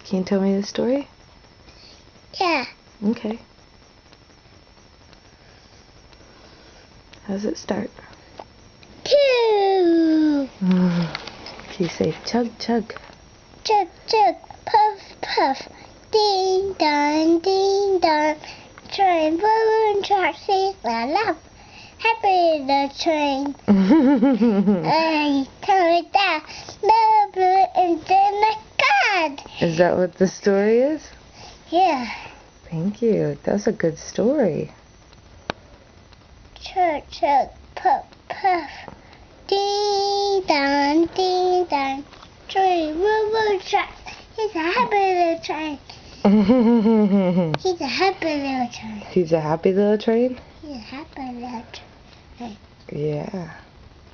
Can you tell me the story? Yeah. Okay. How does it start? Choo! Can you say chug, chug? Chug, chug, puff, puff. Ding dong, ding dong. Train, balloon, track, see, la la. Happy the train. I tell it down. The blue into my God. Is that what the story is? Yeah. Thank you. That's a good story. Chug, chug, puff, puff. Ding dong, ding dong. Train, balloon, track. He's a happy little train. He's a happy little train. He's a happy little train? He's a happy little train. Yeah.